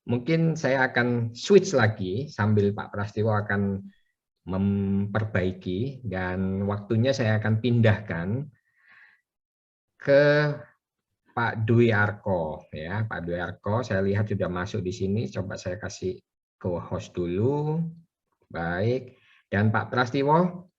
mungkin saya akan switch lagi sambil Pak Prastiwo akan memperbaiki, dan waktunya saya akan pindahkan ke Pak Dwi Arko ya. Pak Dwi Arko saya lihat sudah masuk di sini, coba saya kasih ke host dulu. Baik, dan Pak Prastiwo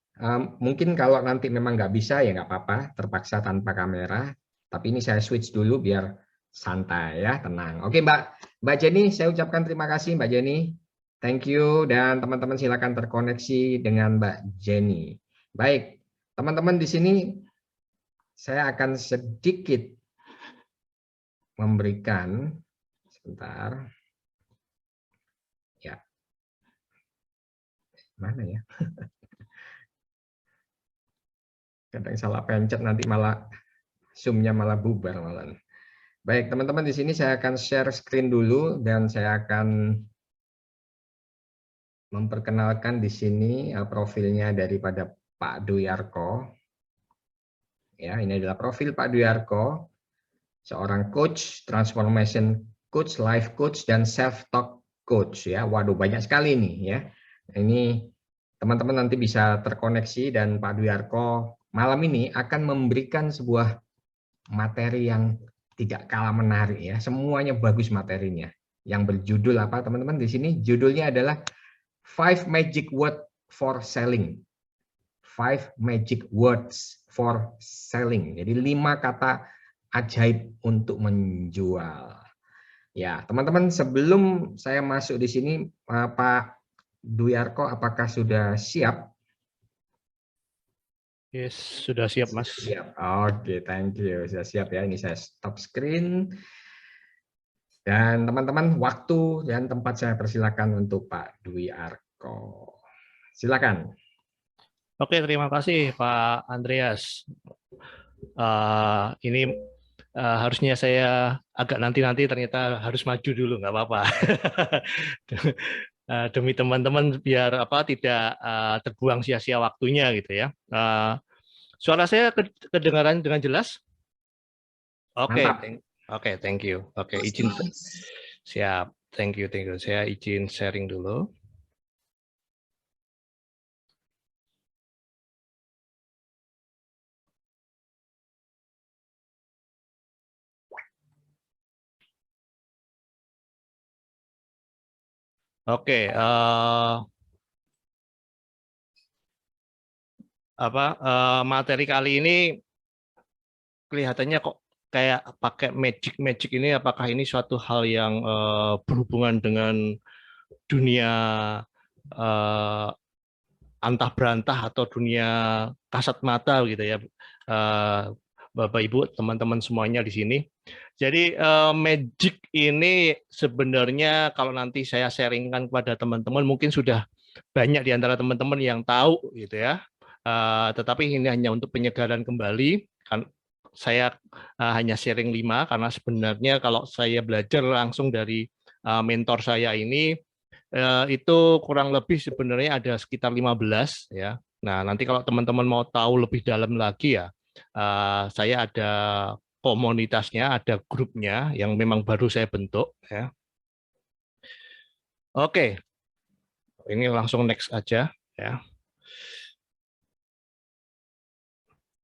mungkin kalau nanti memang nggak bisa ya nggak apa-apa, terpaksa tanpa kamera, tapi ini saya switch dulu biar santai ya, tenang. Oke Mbak Jenny, saya ucapkan terima kasih Mbak Jenny, thank you, dan teman-teman silakan terkoneksi dengan Mbak Jenny. Baik, teman-teman di sini saya akan sedikit memberikan, sebentar, ya, mana ya? Kadang salah pencet nanti malah Zoom-nya malah bubar malah. Baik, teman-teman di sini saya akan share screen dulu dan saya akan memperkenalkan di sini profilnya daripada Pak Dwi Arko. Ya, ini adalah profil Pak Dwi Arko, seorang coach, transformation coach, life coach, dan self-talk coach. Ya, waduh banyak sekali nih ya. Ini teman-teman nanti bisa terkoneksi dan Pak Dwi Arko malam ini akan memberikan sebuah materi yang tidak kalah menarik ya. Semuanya bagus materinya. Yang berjudul apa teman-teman di sini? Judulnya adalah 5 Magic Words for Selling. 5 Magic Words for Selling. Jadi 5 kata ajaib untuk menjual. Ya, teman-teman sebelum saya masuk di sini, Pak Dwi Arko apakah sudah siap? Yes, sudah siap Mas. Siap. Oke, thank you. Sudah siap ya. Ini saya stop screen. Dan teman-teman, waktu dan tempat saya persilakan untuk Pak Dwi Arko. Silakan. Oke, terima kasih Pak Andreas. Ini harusnya saya agak nanti ternyata harus maju dulu, nggak apa-apa. Demi teman-teman biar tidak terbuang sia-sia waktunya gitu ya. Suara saya kedengaran dengan jelas? Oke, thank you. Oke, izin siap. Thank you. Saya izin sharing dulu. Oke, materi kali ini kelihatannya kok kayak pakai magic ini, apakah ini suatu hal yang berhubungan dengan dunia antah berantah atau dunia kasat mata gitu ya, Bapak Ibu, teman-teman semuanya di sini. Jadi magic ini sebenarnya kalau nanti saya sharingkan kepada teman-teman mungkin sudah banyak di antara teman-teman yang tahu gitu ya. Tetapi ini hanya untuk penyegaran kembali. Kan saya hanya sharing 5 karena sebenarnya kalau saya belajar langsung dari mentor saya ini itu kurang lebih sebenarnya ada sekitar 15 ya. Nah, nanti kalau teman-teman mau tahu lebih dalam lagi ya, saya ada komunitasnya, ada grupnya yang memang baru saya bentuk ya. Oke. Ini langsung next aja ya.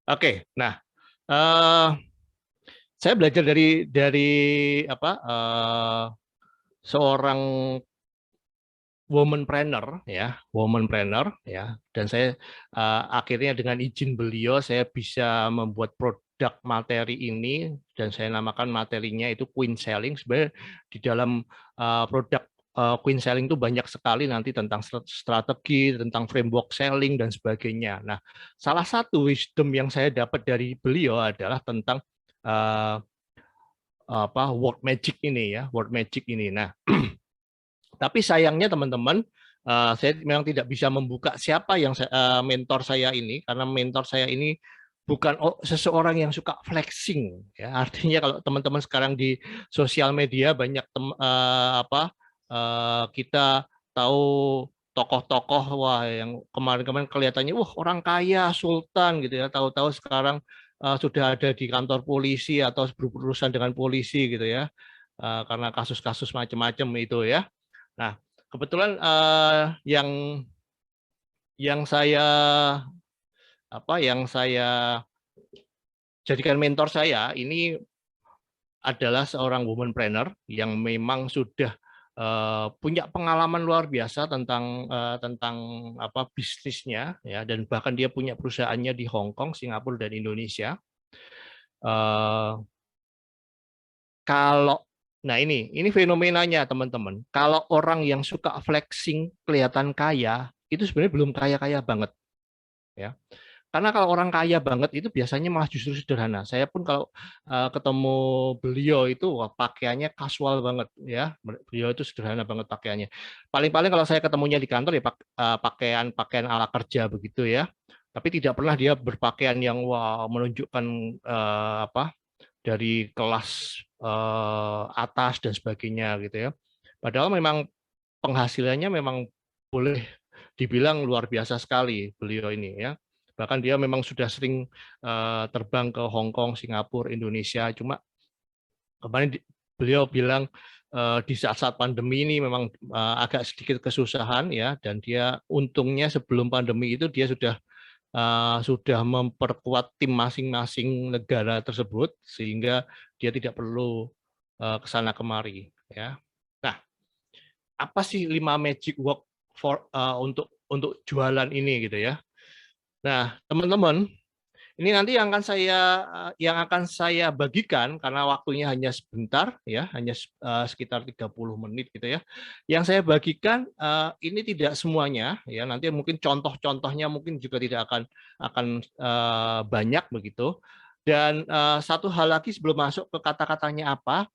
Oke, nah saya belajar dari seorang womanpreneur ya, dan saya akhirnya dengan izin beliau saya bisa membuat produk materi ini dan saya namakan materinya itu Queen Selling. Sebenarnya di dalam produk Queen Selling itu banyak sekali nanti tentang strategi, tentang framework selling dan sebagainya. Nah, salah satu wisdom yang saya dapat dari beliau adalah tentang word magic ini ya, word magic ini. Nah, tapi sayangnya teman-teman, saya memang tidak bisa membuka siapa yang mentor saya ini, karena mentor saya ini bukan seseorang yang suka flexing. Ya. Artinya kalau teman-teman sekarang di sosial media banyak kita tahu tokoh-tokoh wah yang kemarin-kemarin kelihatannya orang kaya sultan gitu ya, tahu-tahu sekarang sudah ada di kantor polisi atau berurusan dengan polisi gitu ya. karena kasus-kasus macam-macam itu ya. Nah, kebetulan yang saya jadikan mentor saya ini adalah seorang womanpreneur yang memang sudah punya pengalaman luar biasa tentang bisnisnya ya, dan bahkan dia punya perusahaannya di Hong Kong, Singapura dan Indonesia. Nah ini fenomenanya teman-teman. Kalau orang yang suka flexing kelihatan kaya itu sebenarnya belum kaya-kaya banget ya. Karena kalau orang kaya banget itu biasanya malah justru sederhana. Saya pun kalau ketemu beliau itu pakaiannya kasual banget ya. Beliau itu sederhana banget pakaiannya. Paling-paling kalau saya ketemunya di kantor ya pakaian ala kerja begitu ya. Tapi tidak pernah dia berpakaian yang menunjukkan dari kelas atas dan sebagainya gitu ya. Padahal memang penghasilannya memang boleh dibilang luar biasa sekali beliau ini ya. Bahkan dia memang sudah sering terbang ke Hong Kong, Singapura, Indonesia. Cuma kemarin beliau bilang di saat-saat pandemi ini memang agak sedikit kesusahan ya, dan dia untungnya sebelum pandemi itu dia sudah memperkuat tim masing-masing negara tersebut sehingga dia tidak perlu ke sana kemari ya. Nah, apa sih 5 magic word untuk jualan ini gitu ya. Nah, teman-teman, ini nanti yang akan saya bagikan karena waktunya hanya sebentar ya, hanya sekitar 30 menit gitu ya. Yang saya bagikan ini tidak semuanya ya, nanti mungkin contoh-contohnya mungkin juga tidak akan banyak begitu. Dan satu hal lagi sebelum masuk ke kata-katanya apa,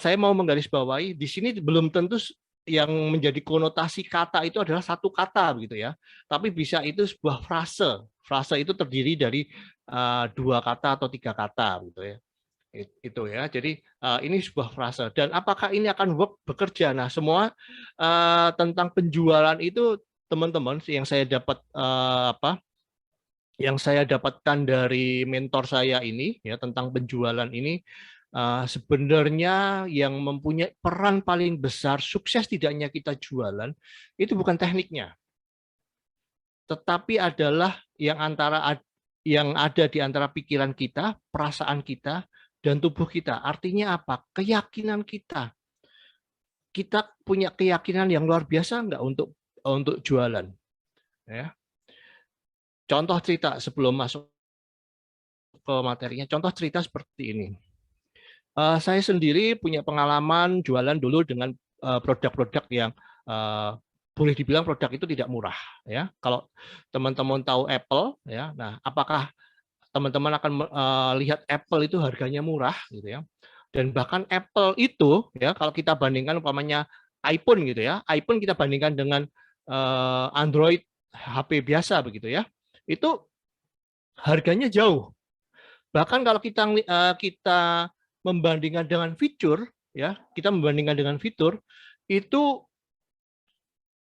saya mau menggarisbawahi di sini belum tentu yang menjadi konotasi kata itu adalah satu kata begitu ya, tapi bisa itu sebuah frase. Frase itu terdiri dari 2 kata atau 3 kata gitu ya. Itu ya. Jadi ini sebuah frase. Dan apakah ini akan bekerja? Nah, semua tentang penjualan itu teman-teman yang saya dapatkan dari mentor saya ini ya, tentang penjualan ini sebenarnya yang mempunyai peran paling besar sukses tidaknya kita jualan itu bukan tekniknya, tetapi adalah yang ada di antara pikiran kita, perasaan kita, dan tubuh kita. Artinya apa? Keyakinan kita. Kita punya keyakinan yang luar biasa nggak untuk jualan. Ya. Contoh cerita sebelum masuk ke materinya. Contoh cerita seperti ini. Saya sendiri punya pengalaman jualan dulu dengan produk-produk yang boleh dibilang produk itu tidak murah ya. Kalau teman-teman tahu Apple ya, nah apakah teman-teman akan lihat Apple itu harganya murah gitu ya. Dan bahkan Apple itu ya, kalau kita bandingkan umpamanya iPhone gitu ya, iPhone kita bandingkan dengan Android HP biasa begitu ya, itu harganya jauh. Bahkan kalau kita membandingkan dengan fitur ya, itu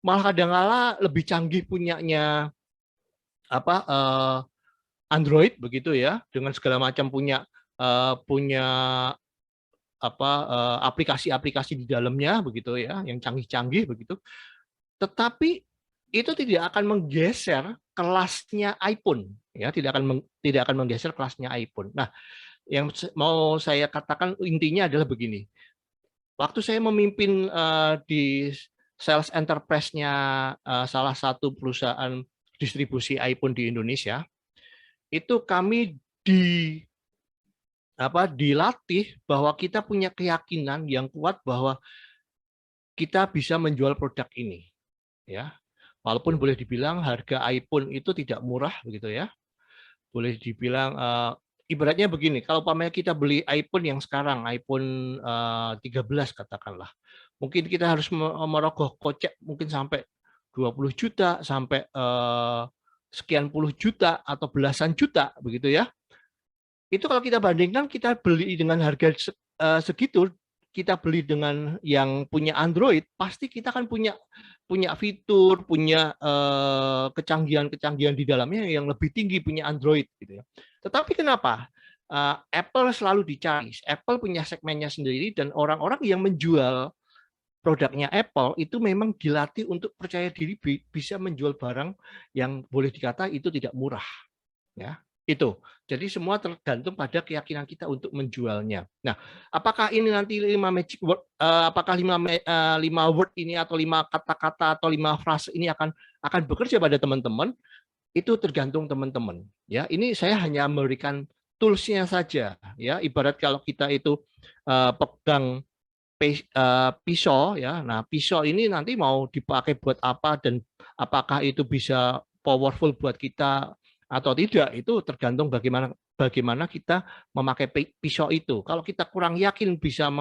malah kadang-kala lebih canggih punyanya Android begitu ya, dengan segala macam punya aplikasi-aplikasi di dalamnya begitu ya, yang canggih-canggih begitu. Tetapi itu tidak akan menggeser kelasnya iPhone ya, tidak akan menggeser kelasnya iPhone. Nah, yang mau saya katakan intinya adalah begini. Waktu saya memimpin di sales enterprise-nya salah satu perusahaan distribusi iPhone di Indonesia, itu kami dilatih bahwa kita punya keyakinan yang kuat bahwa kita bisa menjual produk ini. Ya, walaupun boleh dibilang harga iPhone itu tidak murah begitu ya. Boleh dibilang ibaratnya begini, kalau umpamanya kita beli iPhone yang sekarang, iPhone 13 katakanlah, mungkin kita harus merogoh kocek mungkin sampai 20 juta, sampai sekian puluh juta, atau belasan juta, begitu ya. Itu kalau kita bandingkan, kita beli dengan harga segitu, kita beli dengan yang punya Android, pasti kita kan punya fitur, punya kecanggihan-kecanggihan di dalamnya yang lebih tinggi punya Android gitu ya. Tetapi kenapa Apple selalu dicari. Apple punya segmennya sendiri dan orang-orang yang menjual produknya Apple itu memang dilatih untuk percaya diri bisa menjual barang yang boleh dikata itu tidak murah. Ya, itu. Jadi semua tergantung pada keyakinan kita untuk menjualnya. Nah, apakah ini nanti 5 magic word, apakah 5 word ini atau 5 kata-kata atau 5 frase ini akan bekerja pada teman-teman? Itu tergantung teman-teman. Ya, ini saya hanya memberikan tools-nya saja. Ya, ibarat kalau kita itu pegang pisau, ya. Nah, pisau ini nanti mau dipakai buat apa dan apakah itu bisa powerful buat kita atau tidak, itu tergantung bagaimana kita memakai pisau itu. Kalau kita kurang yakin bisa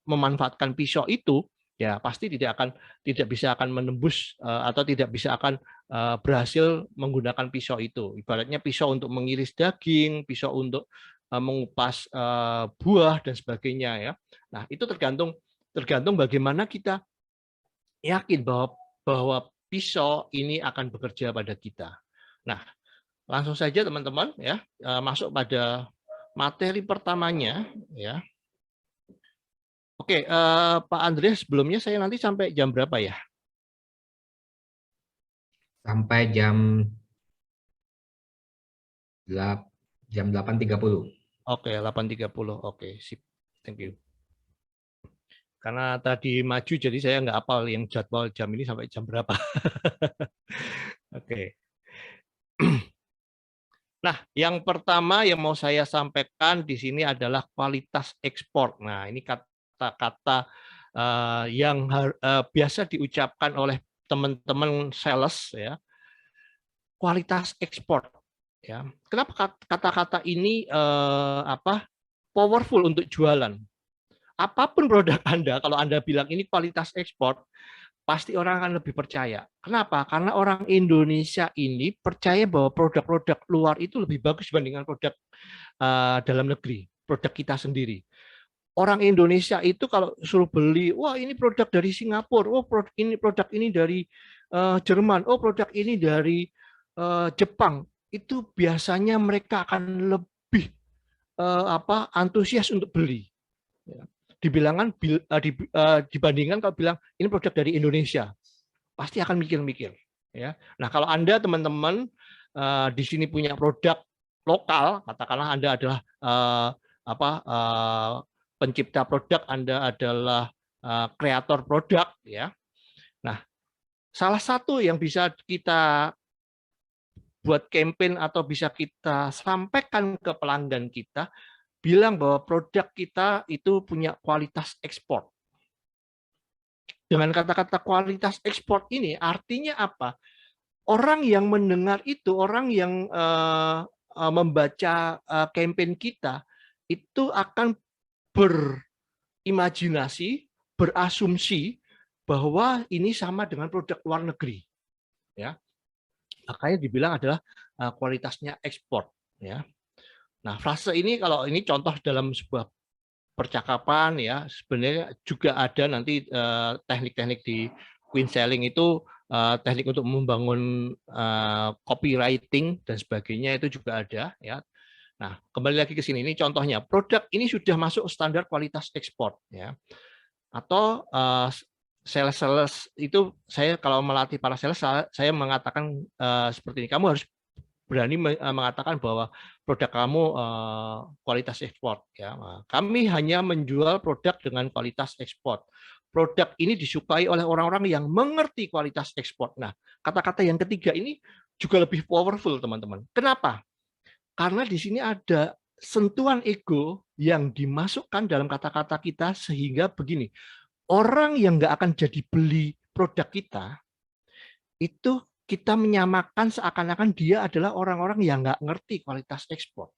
memanfaatkan pisau itu, ya pasti tidak bisa akan menembus atau tidak bisa akan berhasil menggunakan pisau itu. Ibaratnya pisau untuk mengiris daging, pisau untuk mengupas buah dan sebagainya, ya. Nah, itu tergantung bagaimana kita yakin bahwa pisau ini akan bekerja pada kita. Nah, langsung saja teman-teman, ya, masuk pada materi pertamanya, ya. Oke, Pak Andreas, sebelumnya saya nanti sampai jam berapa ya? Sampai jam 8.30. Oke, 8.30. Oke, sip. Thank you. Karena tadi maju, jadi saya nggak hafal yang jadwal jam ini sampai jam berapa. Oke. Nah, yang pertama yang mau saya sampaikan di sini adalah kualitas ekspor. Nah, ini kata-kata yang biasa diucapkan oleh teman-teman sales, ya. Kualitas ekspor, ya. Kenapa kata-kata ini powerful untuk jualan? Apapun produk Anda, kalau Anda bilang ini kualitas ekspor, pasti orang akan lebih percaya. Kenapa? Karena orang Indonesia ini percaya bahwa produk-produk luar itu lebih bagus dibandingkan produk dalam negeri, produk kita sendiri. Orang Indonesia itu kalau suruh beli, wah ini produk dari Singapura, oh produk ini dari Jerman, oh produk ini dari Jepang, itu biasanya mereka akan lebih antusias untuk beli. Dibandingkan kalau bilang ini produk dari Indonesia, pasti akan mikir-mikir, ya. Nah, kalau Anda teman-teman di sini punya produk lokal, katakanlah Anda adalah pencipta produk, Anda adalah kreator produk, ya. Nah, salah satu yang bisa kita buat campaign atau bisa kita sampaikan ke pelanggan kita, bilang bahwa produk kita itu punya kualitas ekspor. Dengan kata-kata kualitas ekspor ini artinya apa? Orang yang mendengar itu, orang yang membaca campaign kita, itu akan berimajinasi, berasumsi bahwa ini sama dengan produk luar negeri, ya. Makanya dibilang adalah kualitasnya ekspor, ya. Nah, frase ini kalau ini contoh dalam sebuah percakapan, ya, sebenarnya juga ada nanti teknik-teknik di Queen Selling itu, teknik untuk membangun copywriting dan sebagainya itu juga ada, ya. Nah, kembali lagi ke sini, ini contohnya produk ini sudah masuk standar kualitas ekspor, ya. Atau sales itu, saya kalau melatih para sales, saya mengatakan seperti ini, kamu harus berani mengatakan bahwa produk kamu kualitas ekspor, ya. Kami hanya menjual produk dengan kualitas ekspor. Produk ini disukai oleh orang-orang yang mengerti kualitas ekspor. Nah, kata-kata yang ketiga ini juga lebih powerful, teman-teman. Kenapa? Karena di sini ada sentuhan ego yang dimasukkan dalam kata-kata kita sehingga begini, orang yang nggak akan jadi beli produk kita, itu kita menyamakan seakan-akan dia adalah orang-orang yang nggak ngerti kualitas ekspor.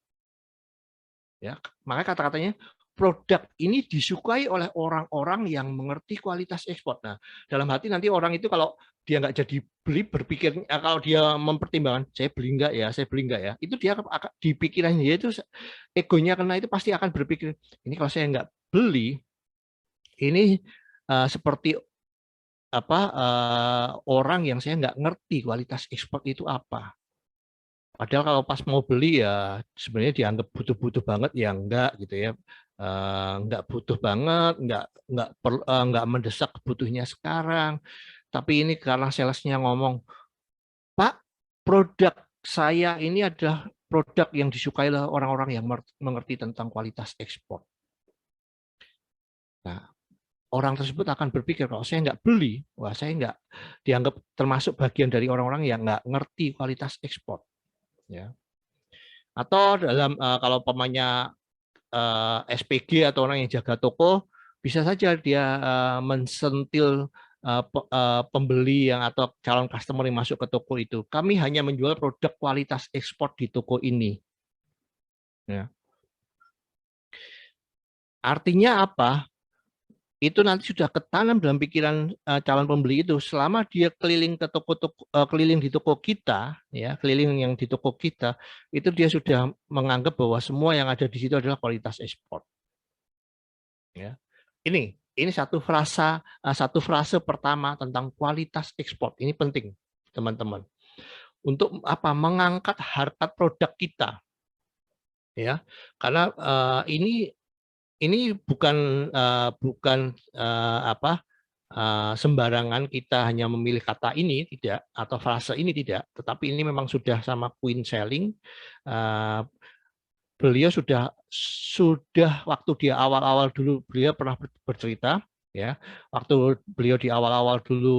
Ya, makanya kata-katanya produk ini disukai oleh orang-orang yang mengerti kualitas ekspor. Nah, dalam hati nanti orang itu kalau dia nggak jadi beli, berpikir, kalau dia mempertimbangkan, saya beli nggak ya, saya beli nggak ya, itu dia di pikirannya itu egonya, karena itu pasti akan berpikir, ini kalau saya nggak beli, ini seperti orang yang saya nggak ngerti kualitas ekspor itu apa. Padahal kalau pas mau beli ya sebenarnya dianggap butuh-butuh banget ya enggak gitu ya. Enggak butuh banget, enggak mendesak butuhnya sekarang. Tapi ini karena salesnya ngomong, Pak, produk saya ini adalah produk yang disukai oleh orang-orang yang mengerti tentang kualitas ekspor. Nah, orang tersebut akan berpikir kalau saya nggak beli, wah saya nggak dianggap termasuk bagian dari orang-orang yang nggak ngerti kualitas ekspor. Ya. Atau dalam kalau pemainnya SPG atau orang yang jaga toko, bisa saja dia mensentil pembeli yang atau calon customer yang masuk ke toko itu. Kami hanya menjual produk kualitas ekspor di toko ini. Ya. Artinya apa? Itu nanti sudah ketanam dalam pikiran calon pembeli itu. Selama dia keliling ke toko-toko, keliling di toko kita, ya keliling yang di toko kita, itu dia sudah menganggap bahwa semua yang ada di situ adalah kualitas ekspor. Ya. Ini satu frase pertama tentang kualitas ekspor. Ini penting, teman-teman. Untuk apa? Mengangkat harkat produk kita. Ya. Karena ini bukan sembarangan kita hanya memilih kata ini tidak atau frase ini tidak, tetapi ini memang sudah sama Queen Selling. Beliau sudah waktu dia awal-awal dulu beliau pernah bercerita ya, waktu beliau di awal-awal dulu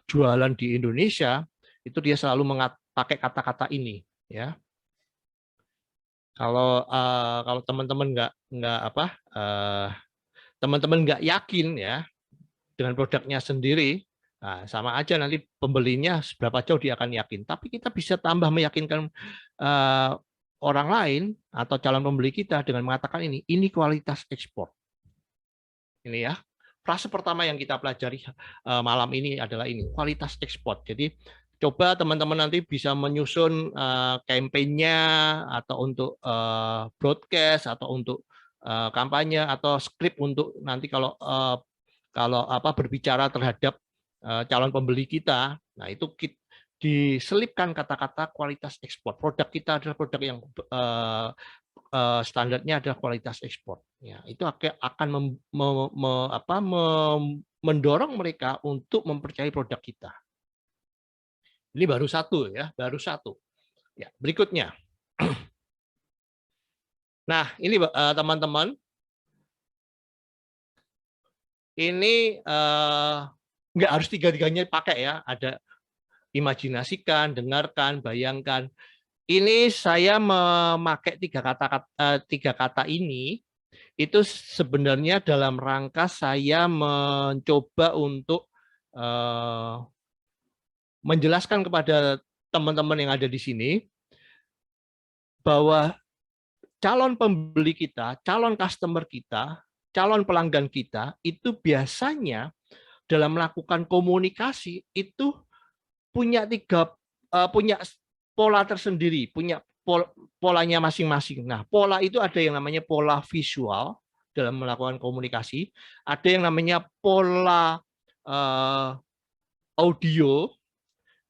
jualan di Indonesia itu dia selalu pakai kata-kata ini ya. Kalau teman-teman teman-teman nggak yakin ya dengan produknya sendiri, nah, sama aja nanti pembelinya seberapa jauh dia akan yakin. Tapi kita bisa tambah meyakinkan orang lain atau calon pembeli kita dengan mengatakan ini kualitas ekspor. Ini ya, frase pertama yang kita pelajari malam ini adalah ini, kualitas ekspor. Jadi coba teman-teman nanti bisa menyusun kampanye atau untuk broadcast atau untuk kampanye atau skrip untuk nanti kalau berbicara terhadap calon pembeli kita, nah itu diselipkan kata-kata kualitas ekspor. Produk kita adalah produk yang standarnya adalah kualitas ekspor. Ya, itu akan mendorong mereka untuk mempercayai produk kita. Ini baru satu ya, baru satu. Ya, berikutnya. Nah, ini teman-teman. Ini nggak harus tiga-tiganya pakai ya. Ada imajinasikan, dengarkan, bayangkan. Ini saya memakai tiga kata ini itu sebenarnya dalam rangka saya mencoba untuk menjelaskan kepada teman-teman yang ada di sini bahwa calon pembeli kita, calon customer kita, calon pelanggan kita itu biasanya dalam melakukan komunikasi itu punya punya pola tersendiri, punya polanya masing-masing. Nah, pola itu ada yang namanya pola visual dalam melakukan komunikasi, ada yang namanya pola audio,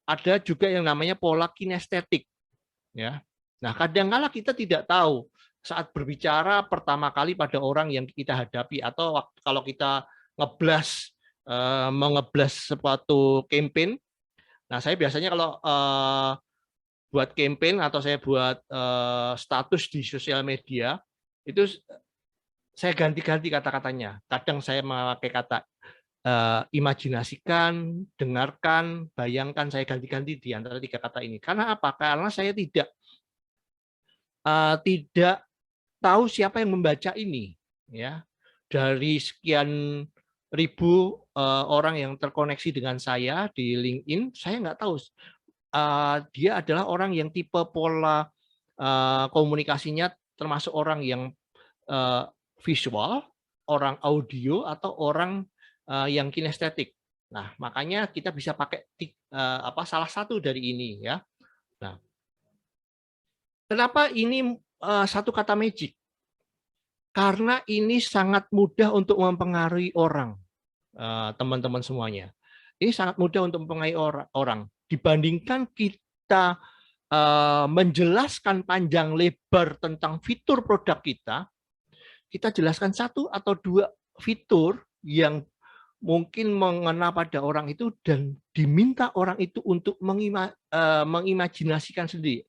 ada juga yang namanya pola kinestetik. Ya. Nah, kadang-kala kita tidak tahu saat berbicara pertama kali pada orang yang kita hadapi atau kalau kita mengeblas suatu campaign. Nah, saya biasanya kalau buat campaign atau saya buat status di sosial media itu saya ganti-ganti kata-katanya. Kadang saya memakai kata imajinasikan, dengarkan, bayangkan, saya ganti-ganti di antara tiga kata ini. Karena apa? Karena saya tidak tahu siapa yang membaca ini. Ya, dari sekian ribu orang yang terkoneksi dengan saya di LinkedIn, saya nggak tahu dia adalah orang yang tipe pola komunikasinya termasuk orang yang visual, orang audio, atau orang yang kinestetik. Nah, makanya kita bisa pakai salah satu dari ini ya. Nah, kenapa ini satu kata magic? Karena ini sangat mudah untuk mempengaruhi orang, teman-teman semuanya. Ini sangat mudah untuk mempengaruhi orang. Dibandingkan kita menjelaskan panjang lebar tentang fitur produk kita jelaskan satu atau dua fitur yang mungkin mengena pada orang itu dan diminta orang itu untuk mengimajinasikan sendiri,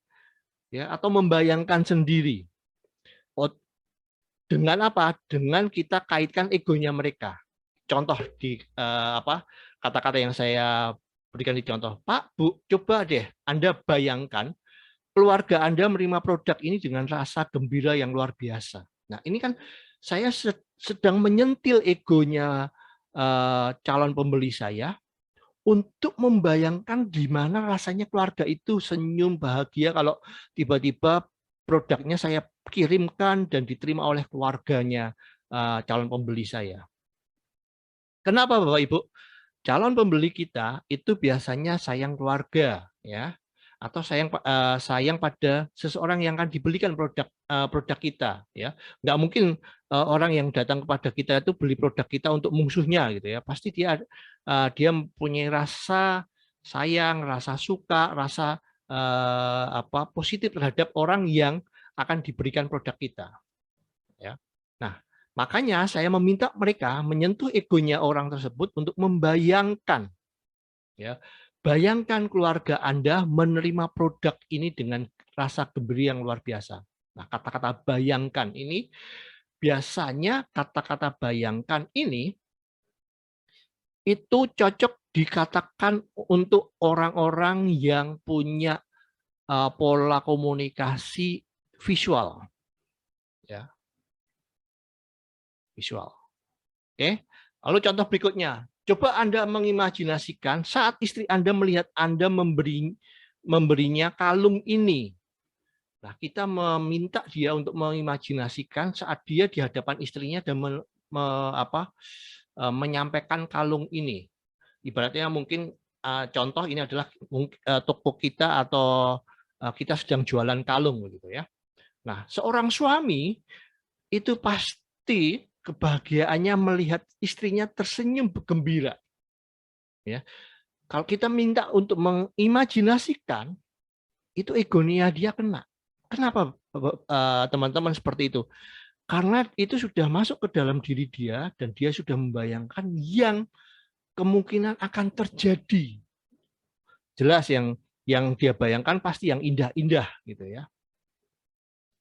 ya, atau membayangkan sendiri. Dengan apa? Dengan kita kaitkan egonya mereka. Contoh di kata-kata yang saya berikan di contoh, Pak, Bu, coba deh Anda bayangkan keluarga Anda menerima produk ini dengan rasa gembira yang luar biasa. Nah, ini kan saya sedang menyentil egonya calon pembeli saya untuk membayangkan gimana rasanya keluarga itu senyum bahagia kalau tiba-tiba produknya saya kirimkan dan diterima oleh keluarganya calon pembeli saya. Kenapa Bapak Ibu? Calon pembeli kita itu biasanya sayang keluarga, ya, atau sayang pada seseorang yang akan dibelikan produk kita, ya. Nggak mungkin orang yang datang kepada kita itu beli produk kita untuk musuhnya, gitu ya. Pasti dia mempunyai rasa sayang, rasa suka, rasa positif terhadap orang yang akan diberikan produk kita, ya. Nah, makanya saya meminta mereka menyentuh egonya orang tersebut untuk membayangkan, ya, bayangkan keluarga Anda menerima produk ini dengan rasa gembira yang luar biasa. Nah, kata-kata bayangkan ini biasanya kata-kata bayangkan ini itu cocok dikatakan untuk orang-orang yang punya pola komunikasi visual, ya, visual. Oke. Lalu contoh berikutnya, coba Anda mengimajinasikan saat istri Anda melihat Anda memberinya kalung ini. Nah, kita meminta dia untuk mengimajinasikan saat dia di hadapan istrinya dan menyampaikan kalung ini. Ibaratnya mungkin contoh ini adalah toko kita atau kita sedang jualan kalung, gitu ya. Nah, seorang suami itu pasti kebahagiaannya melihat istrinya tersenyum gembira, ya. Kalau kita minta untuk mengimajinasikan, itu egonya dia kena. Kenapa teman-teman seperti itu? Karena itu sudah masuk ke dalam diri dia dan dia sudah membayangkan yang kemungkinan akan terjadi. Jelas yang dia bayangkan pasti yang indah-indah, gitu ya.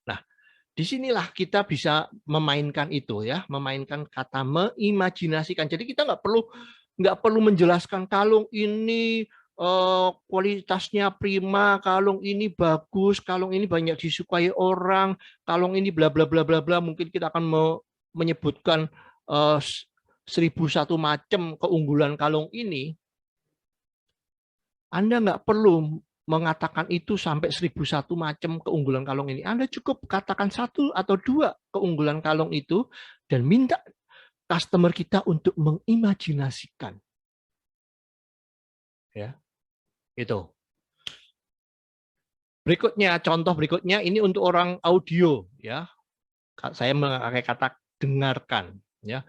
Nah, disinilah kita bisa memainkan itu, ya, memainkan kata mengimajinasikan. Jadi kita nggak perlu menjelaskan kalung ini kualitasnya prima, kalung ini bagus, kalung ini banyak disukai orang, kalung ini bla bla bla bla bla. Mungkin kita akan menyebutkan 1001 macam keunggulan kalung ini. Anda nggak perlu mengatakan itu sampai 1001 macam keunggulan kalung ini. Anda cukup katakan satu atau dua keunggulan kalung itu dan minta customer kita untuk mengimajinasikan. Ya, itu. Berikutnya, contoh berikutnya ini untuk orang audio, ya. Saya memakai kata dengarkan, ya.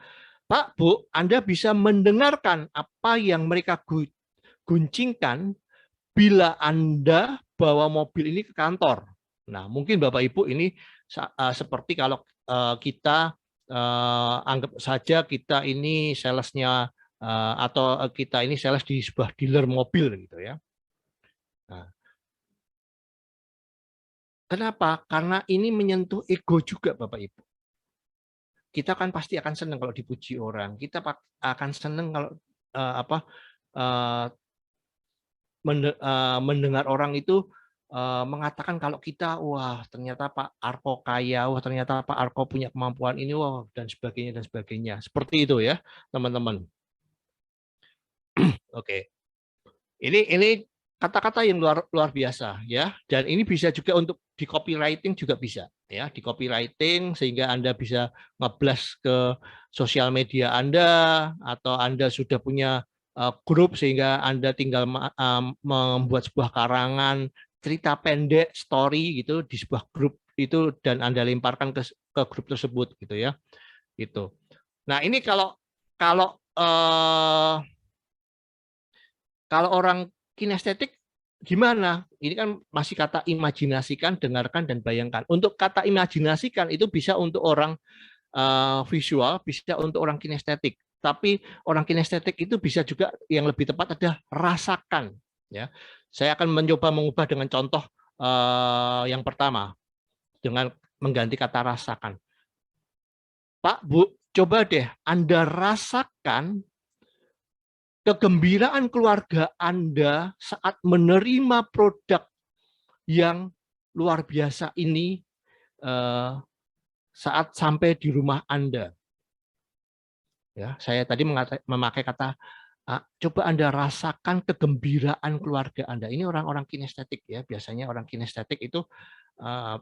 Pak, Bu, Anda bisa mendengarkan apa yang mereka guncingkan bila Anda bawa mobil ini ke kantor. Nah, mungkin Bapak Ibu ini seperti kalau kita anggap saja kita ini salesnya atau kita ini sales di sebuah dealer mobil, gitu ya. Nah, kenapa? Karena ini menyentuh ego juga, Bapak Ibu. Kita kan pasti akan senang kalau dipuji orang. Kita akan senang kalau mendengar orang itu mengatakan kalau kita, wah ternyata Pak Arko kaya, wah ternyata Pak Arko punya kemampuan ini, wah dan sebagainya dan sebagainya. Seperti itu ya, teman-teman. Oke. Ini kata-kata yang luar biasa, ya. Dan ini bisa juga untuk di copywriting juga bisa, ya. Di copywriting sehingga Anda bisa nge-blast ke sosial media Anda, atau Anda sudah punya grup sehingga Anda tinggal membuat sebuah karangan cerita pendek, story gitu di sebuah grup itu dan Anda lemparkan ke grup tersebut, gitu ya. Gitu. Nah, ini kalau orang kinestetik gimana? Ini kan masih kata imajinasikan, dengarkan, dan bayangkan. Untuk kata imajinasikan itu bisa untuk orang visual, bisa untuk orang kinestetik. Tapi orang kinestetik itu bisa juga yang lebih tepat adalah rasakan. Ya, saya akan mencoba mengubah dengan contoh yang pertama dengan mengganti kata rasakan. Pak, Bu, coba deh Anda rasakan kegembiraan keluarga Anda saat menerima produk yang luar biasa ini saat sampai di rumah Anda. Ya, saya tadi memakai kata coba Anda rasakan kegembiraan keluarga Anda. Ini orang-orang kinestetik ya. Biasanya orang kinestetik itu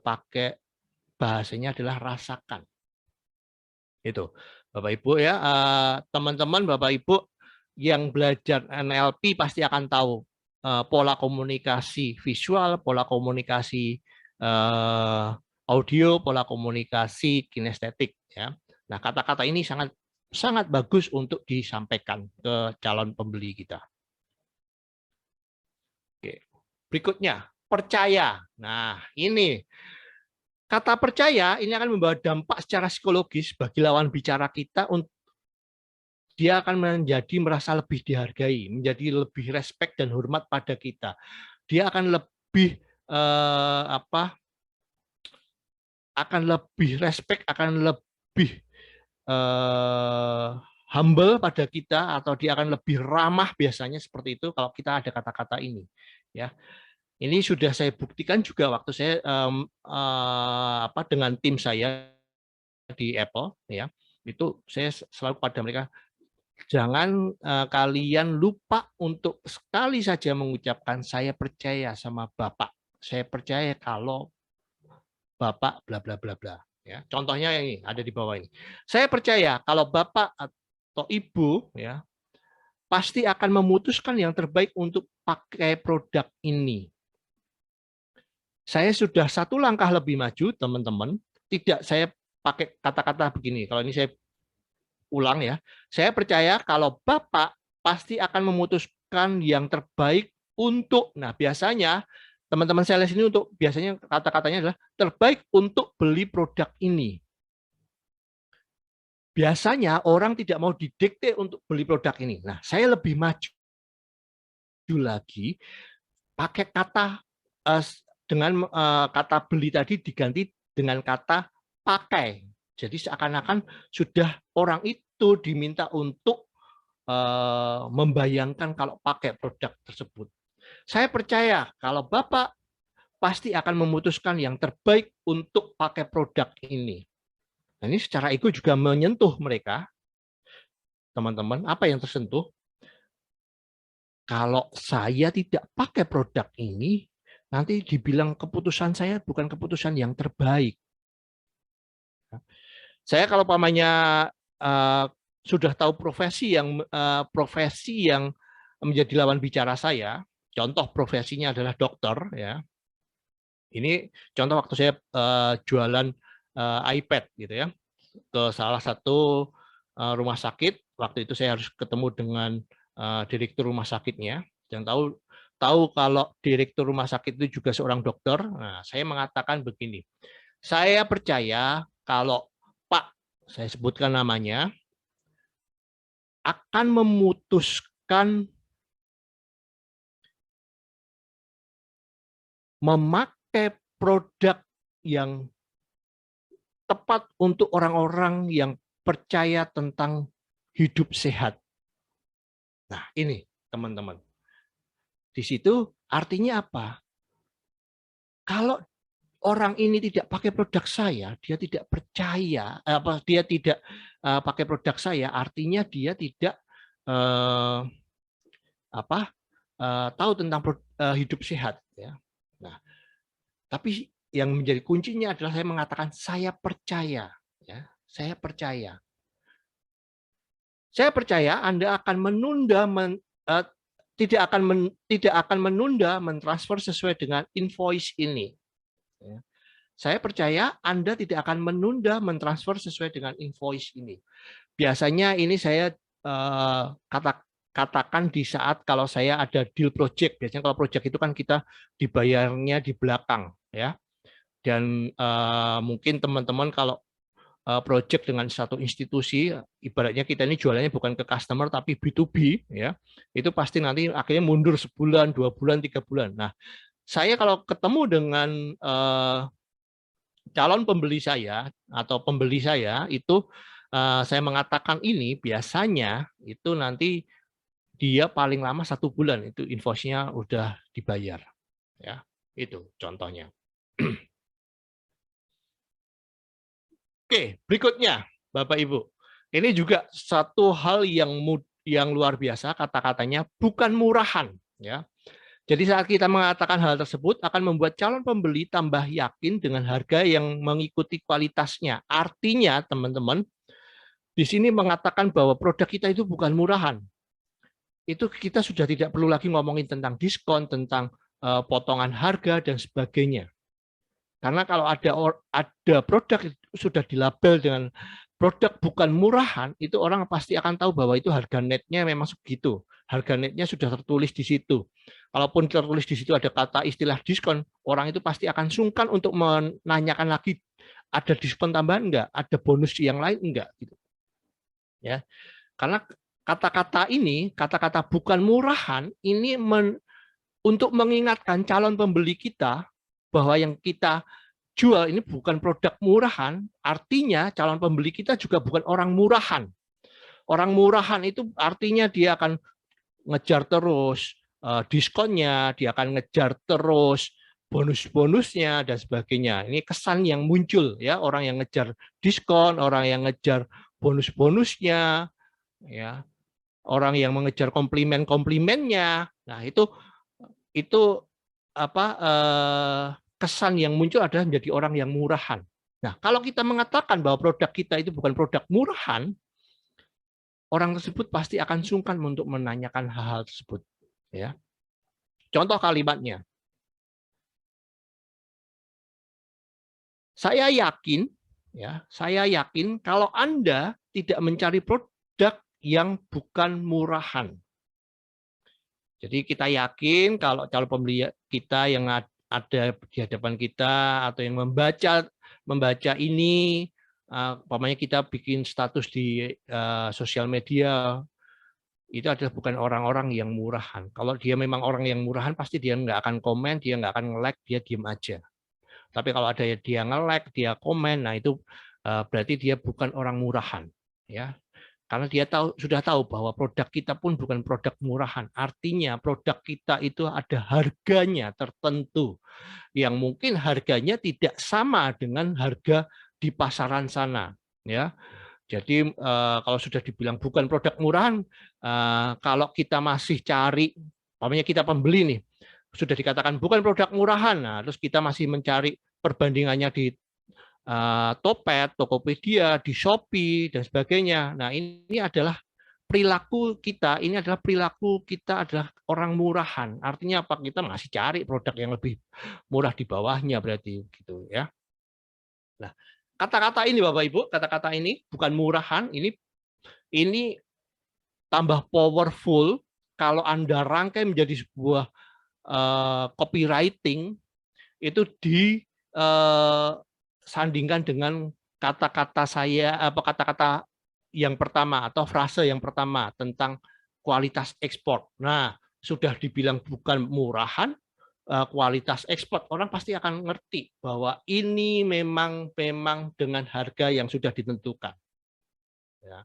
pakai bahasanya adalah rasakan. Itu, Bapak Ibu ya, teman-teman Bapak Ibu yang belajar NLP pasti akan tahu pola komunikasi visual, pola komunikasi audio, pola komunikasi kinestetik ya. Nah, kata-kata ini sangat bagus untuk disampaikan ke calon pembeli kita. Oke. Berikutnya, percaya. Nah, ini kata percaya ini akan membawa dampak secara psikologis bagi lawan bicara kita. Dia akan menjadi merasa lebih dihargai, menjadi lebih respect dan hormat pada kita. Dia akan lebih akan lebih respect, akan lebih humble pada kita, atau dia akan lebih ramah, biasanya seperti itu kalau kita ada kata-kata ini. Ya, ini sudah saya buktikan juga waktu saya dengan tim saya di Apple, ya, itu saya selalu pada mereka, jangan kalian lupa untuk sekali saja mengucapkan saya percaya sama Bapak, saya percaya kalau Bapak bla bla bla bla. Ya, contohnya ini ada di bawah ini. Saya percaya kalau Bapak atau Ibu ya pasti akan memutuskan yang terbaik untuk pakai produk ini. Saya sudah satu langkah lebih maju, teman-teman. Tidak saya pakai kata-kata begini. Kalau ini saya ulang ya. Saya percaya kalau Bapak pasti akan memutuskan yang terbaik untuk, nah biasanya teman-teman sales ini untuk biasanya kata-katanya adalah terbaik untuk beli produk ini. Biasanya orang tidak mau didikte untuk beli produk ini. Nah, saya lebih maju lagi, pakai kata dengan kata beli tadi diganti dengan kata pakai. Jadi seakan-akan sudah orang itu diminta untuk membayangkan kalau pakai produk tersebut. Saya percaya kalau Bapak pasti akan memutuskan yang terbaik untuk pakai produk ini. Nah, ini secara ego juga menyentuh mereka. Teman-teman, apa yang tersentuh? Kalau saya tidak pakai produk ini, nanti dibilang keputusan saya bukan keputusan yang terbaik. Saya kalau pamannya sudah tahu profesi yang menjadi lawan bicara saya, contoh profesinya adalah dokter ya. Ini contoh waktu saya jualan iPad gitu ya ke salah satu rumah sakit. Waktu itu saya harus ketemu dengan direktur rumah sakitnya, dan tahu kalau direktur rumah sakit itu juga seorang dokter. Nah, saya mengatakan begini, saya percaya kalau Pak, saya sebutkan namanya, akan memutuskan memakai produk yang tepat untuk orang-orang yang percaya tentang hidup sehat. Nah, ini teman-teman. Di situ artinya apa? Kalau orang ini tidak pakai produk saya, dia tidak percaya, dia tidak pakai produk saya, artinya dia tidak tahu tentang hidup sehat. Ya. Nah, tapi yang menjadi kuncinya adalah saya mengatakan saya percaya, ya, saya percaya. Saya percaya Anda akan menunda tidak akan menunda mentransfer sesuai dengan invoice ini. Ya. Saya percaya Anda tidak akan menunda mentransfer sesuai dengan invoice ini. Biasanya ini saya katakan di saat kalau saya ada deal project, biasanya kalau project itu kan kita dibayarnya di belakang ya. Dan mungkin teman-teman kalau project dengan satu institusi, ibaratnya kita ini jualannya bukan ke customer tapi B2B ya, itu pasti nanti akhirnya mundur sebulan, 2 bulan, 3 bulan. Nah, saya kalau ketemu dengan calon pembeli saya atau pembeli saya itu saya mengatakan ini biasanya itu nanti dia paling lama 1 bulan itu invoice-nya udah dibayar ya, itu contohnya. Oke, berikutnya Bapak Ibu. Ini juga satu hal yang luar biasa, kata-katanya bukan murahan ya. Jadi saat kita mengatakan hal tersebut akan membuat calon pembeli tambah yakin dengan harga yang mengikuti kualitasnya. Artinya teman-teman, di sini mengatakan bahwa produk kita itu bukan murahan. Itu kita sudah tidak perlu lagi ngomongin tentang diskon, tentang potongan harga dan sebagainya. Karena kalau ada produk sudah dilabel dengan produk bukan murahan, itu orang pasti akan tahu bahwa itu harga netnya memang segitu. Harga netnya sudah tertulis di situ. Kalaupun tertulis di situ ada kata istilah diskon, orang itu pasti akan sungkan untuk menanyakan lagi ada diskon tambahan enggak, ada bonus yang lain enggak gitu. Ya. Karena kata-kata ini, kata-kata bukan murahan ini untuk mengingatkan calon pembeli kita bahwa yang kita jual ini bukan produk murahan, artinya calon pembeli kita juga bukan orang murahan. Orang murahan itu artinya dia akan ngejar terus diskonnya, dia akan ngejar terus bonus-bonusnya dan sebagainya. Ini kesan yang muncul ya, orang yang ngejar diskon, orang yang ngejar bonus-bonusnya, ya, orang yang mengejar komplimen-komplimennya. Nah, itu apa kesan yang muncul adalah menjadi orang yang murahan. Nah, kalau kita mengatakan bahwa produk kita itu bukan produk murahan, orang tersebut pasti akan sungkan untuk menanyakan hal-hal tersebut. Ya, contoh kalimatnya. Saya yakin kalau Anda tidak mencari produk yang bukan murahan. Jadi kita yakin kalau calon pembeli kita yang ada di hadapan kita atau yang membaca ini, umpamanya kita bikin status di sosial media, itu adalah bukan orang-orang yang murahan. Kalau dia memang orang yang murahan, pasti dia nggak akan komen, dia nggak akan nge-like, dia diem aja. Tapi kalau ada dia nge-like, dia komen, nah itu berarti dia bukan orang murahan, ya. Karena dia sudah tahu bahwa produk kita pun bukan produk murahan. Artinya produk kita itu ada harganya tertentu yang mungkin harganya tidak sama dengan harga di pasaran sana. Ya, jadi kalau sudah dibilang bukan produk murahan, kalau kita masih cari, umpamanya kita pembeli nih, sudah dikatakan bukan produk murahan, nah, terus kita masih mencari perbandingannya di Topet, Tokopedia, di Shopee dan sebagainya. Nah, ini adalah perilaku kita, adalah orang murahan. Artinya apa? Kita masih cari produk yang lebih murah di bawahnya berarti gitu ya. Nah, kata-kata ini Bapak Ibu, kata-kata ini bukan murahan, ini tambah powerful kalau Anda rangkai menjadi sebuah copywriting itu sandingkan dengan kata-kata kata-kata yang pertama atau frase yang pertama tentang kualitas ekspor. Nah, sudah dibilang bukan murahan, kualitas ekspor, orang pasti akan ngerti bahwa ini memang dengan harga yang sudah ditentukan. Ya.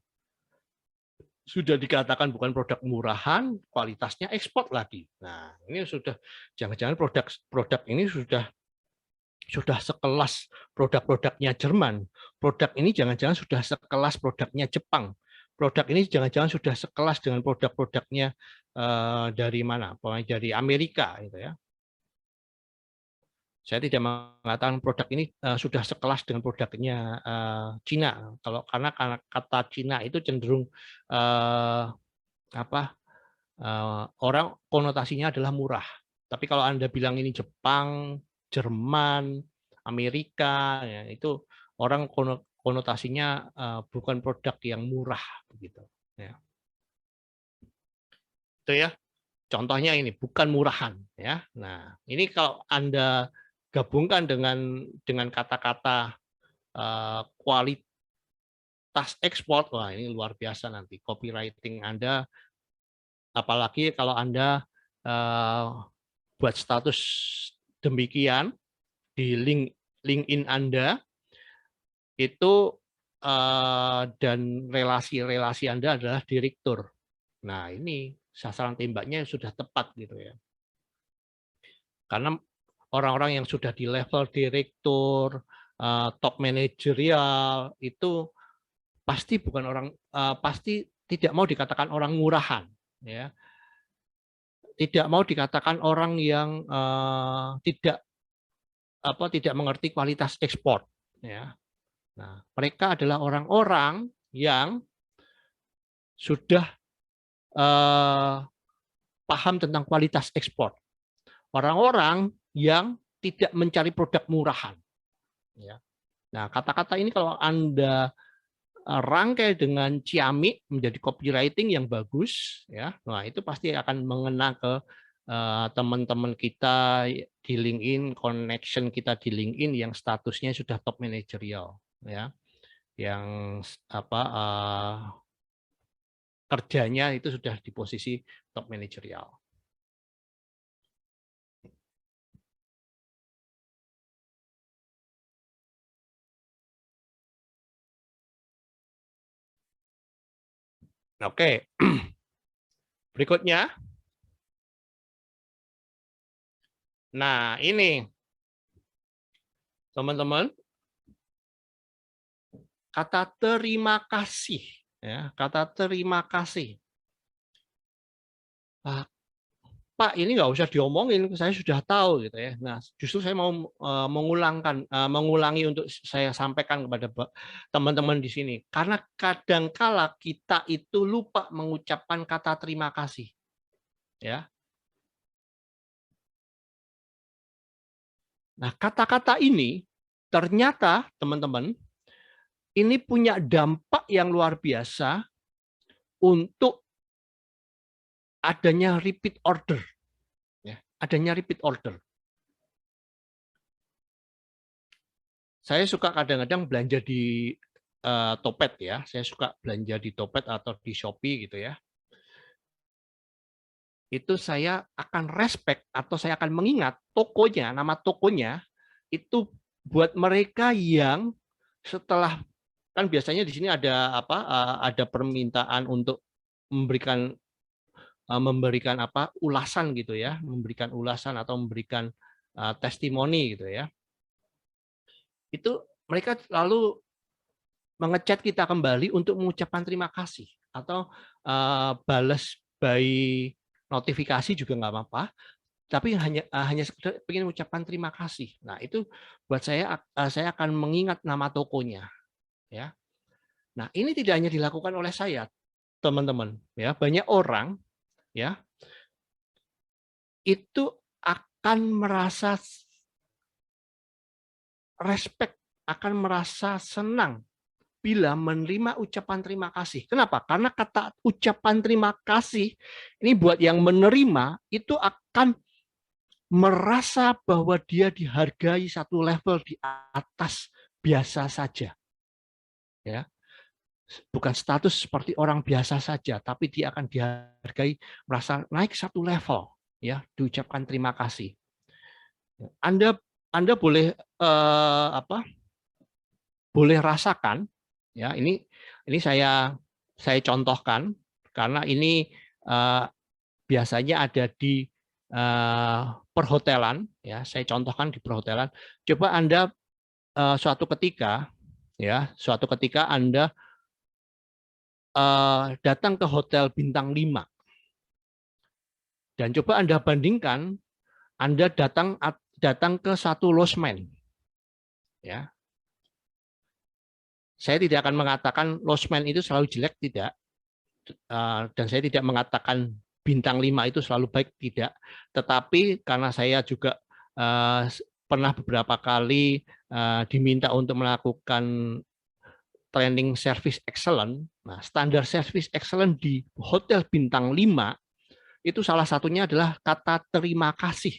Sudah dikatakan bukan produk murahan, kualitasnya ekspor lagi. Nah, ini sudah jangan-jangan produk ini sudah sekelas produk-produknya Jerman. Produk ini jangan-jangan sudah sekelas produknya Jepang. Produk ini jangan-jangan sudah sekelas dengan produk-produknya dari mana? Dari Amerika, gitu ya. Saya tidak mengatakan produk ini sudah sekelas dengan produknya Cina. Karena kata Cina itu cenderung orang konotasinya adalah murah. Tapi kalau Anda bilang ini Jepang, Jerman, Amerika, ya, itu orang konotasinya bukan produk yang murah begitu. Ya. Itu ya. Contohnya ini bukan murahan ya. Nah, ini kalau Anda gabungkan dengan kata-kata kualitas ekspor, wah ini luar biasa nanti copywriting Anda, apalagi kalau Anda buat status demikian di LinkedIn Anda itu, dan relasi-relasi Anda adalah direktur. Nah, ini sasaran tembaknya sudah tepat gitu ya. Karena orang-orang yang sudah di level direktur, top manajerial itu pasti bukan orang, pasti tidak mau dikatakan orang murahan, ya. Tidak mau dikatakan orang yang tidak mengerti kualitas ekspor, ya. Nah, mereka adalah orang-orang yang sudah paham tentang kualitas ekspor. Orang-orang yang tidak mencari produk murahan. Ya. Nah, kata-kata ini kalau Anda rangkai dengan ciamik menjadi copywriting yang bagus, ya, nah itu pasti akan mengena ke teman-teman kita di LinkedIn, connection kita di LinkedIn yang statusnya sudah top managerial, ya, yang kerjanya itu sudah di posisi top managerial. Oke, berikutnya. Nah, ini teman-teman, kata terima kasih, ya, kata terima kasih. Pak, ini nggak usah diomongin, saya sudah tahu gitu ya. Nah, justru saya mau mengulangi untuk saya sampaikan kepada teman-teman di sini, karena kadangkala kita itu lupa mengucapkan kata terima kasih, ya. Nah, kata-kata ini ternyata teman-teman ini punya dampak yang luar biasa untuk adanya repeat order, ya, adanya repeat order. Saya suka kadang-kadang belanja di Topet ya, saya suka belanja di Topet atau di Shopee gitu ya. Itu saya akan respect atau saya akan mengingat tokonya, nama tokonya itu buat mereka yang setelah, kan biasanya di sini ada ada permintaan untuk memberikan ulasan gitu ya, memberikan ulasan atau memberikan testimoni gitu ya. Itu mereka lalu mengechat kita kembali untuk mengucapkan terima kasih atau balas by notifikasi juga nggak apa-apa, tapi hanya sekedar ingin mengucapkan terima kasih. Nah, itu buat saya akan mengingat nama tokonya, ya. Nah, ini tidak hanya dilakukan oleh saya, teman-teman, ya. Banyak orang, ya, itu akan merasa respect, akan merasa senang bila menerima ucapan terima kasih. Kenapa? Karena kata ucapan terima kasih ini buat yang menerima itu akan merasa bahwa dia dihargai satu level di atas biasa saja. Ya. Bukan status seperti orang biasa saja, tapi dia akan dihargai, merasa naik satu level, ya, diucapkan terima kasih. Anda boleh boleh rasakan, ya, ini saya contohkan karena ini biasanya ada di perhotelan, ya, saya contohkan di perhotelan. Coba Anda suatu ketika Anda datang ke hotel bintang 5 dan coba Anda bandingkan Anda datang ke satu losmen, ya. Saya tidak akan mengatakan losmen itu selalu jelek, tidak. Dan saya tidak mengatakan bintang 5 itu selalu baik, tidak. Tetapi karena saya juga pernah beberapa kali diminta untuk melakukan training service excellent. Nah, standar service excellent di hotel bintang 5 itu salah satunya adalah kata terima kasih,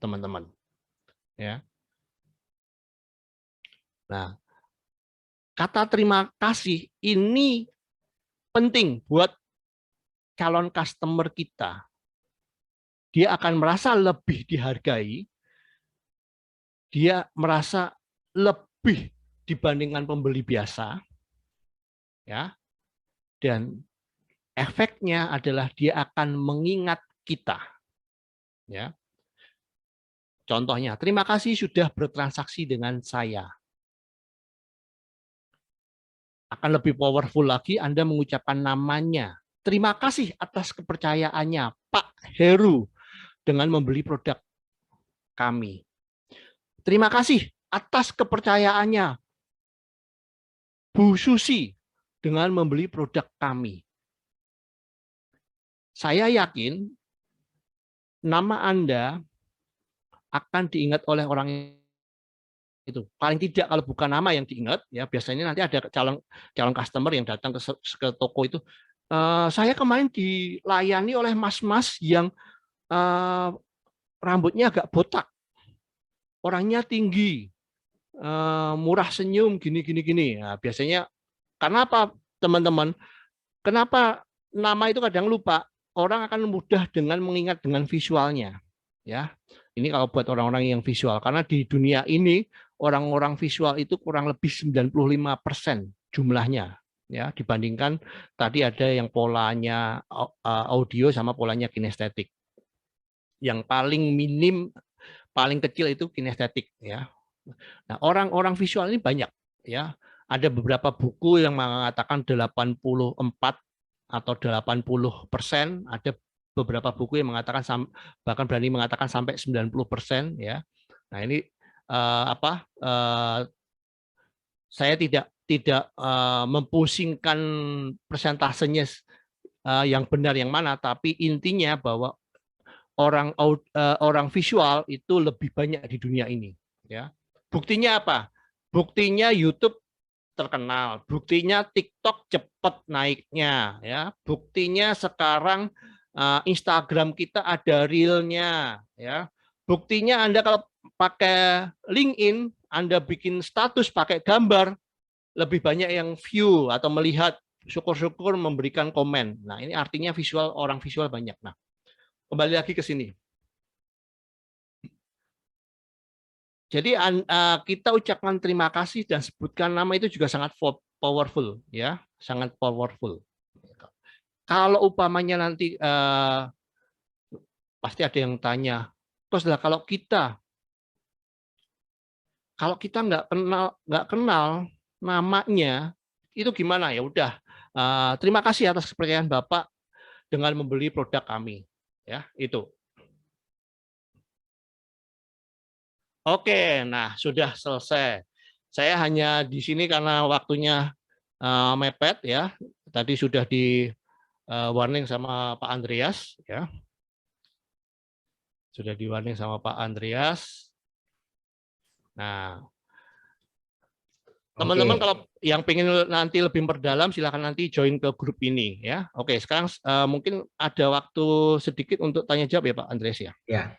teman-teman. Ya. Nah, kata terima kasih ini penting buat calon customer kita. Dia akan merasa lebih dihargai, dia merasa lebih dibandingkan pembeli biasa, ya. Dan efeknya adalah dia akan mengingat kita, ya. Contohnya, terima kasih sudah bertransaksi dengan saya. Akan lebih powerful lagi Anda mengucapkan namanya. Terima kasih atas kepercayaannya, Pak Heru, dengan membeli produk kami. Terima kasih atas kepercayaannya, Bu Susi, dengan membeli produk kami. Saya yakin nama Anda akan diingat oleh orang itu. Paling tidak kalau bukan nama yang diingat, ya biasanya nanti ada calon customer yang datang ke toko itu. Saya kemarin dilayani oleh mas-mas yang rambutnya agak botak, orangnya tinggi, murah senyum, gini. Nah, biasanya karena apa, teman-teman? Kenapa nama itu kadang lupa? Orang akan mudah dengan mengingat dengan visualnya, ya. Ini kalau buat orang-orang yang visual, karena di dunia ini orang-orang visual itu kurang lebih 95% jumlahnya, ya, dibandingkan tadi ada yang polanya audio sama polanya kinestetik. Yang paling minim, paling kecil itu kinestetik, ya. Nah, orang-orang visual ini banyak, ya. Ada beberapa buku yang mengatakan 84 atau 80%, ada beberapa buku yang mengatakan bahkan berani mengatakan sampai 90%, ya. Nah, ini saya tidak mempusingkan persentasenya yang benar yang mana, tapi intinya bahwa orang visual itu lebih banyak di dunia ini, ya. Buktinya apa? Buktinya YouTube terkenal, buktinya TikTok cepat naiknya, ya. Buktinya sekarang Instagram kita ada reel-nya, ya. Buktinya Anda kalau pakai LinkedIn, Anda bikin status pakai gambar, lebih banyak yang view atau melihat, syukur-syukur memberikan komen. Nah, ini artinya orang visual banyak. Nah, kembali lagi ke sini. Jadi kita ucapkan terima kasih dan sebutkan nama itu juga sangat powerful, ya, sangat powerful. Kalau upamanya nanti pasti ada yang tanya, terus lah kalau kita nggak kenal namanya, itu gimana? Ya udah, terima kasih atas kepercayaan Bapak dengan membeli produk kami, ya, itu. Oke, nah sudah selesai. Saya hanya di sini karena waktunya mepet, ya. Tadi sudah di warning sama Pak Andreas, ya. Sudah di warning sama Pak Andreas. Nah, teman-teman kalau yang pengen nanti lebih berdalam silahkan nanti join ke grup ini, ya. Oke, sekarang mungkin ada waktu sedikit untuk tanya jawab ya Pak Andreas, ya. Ya.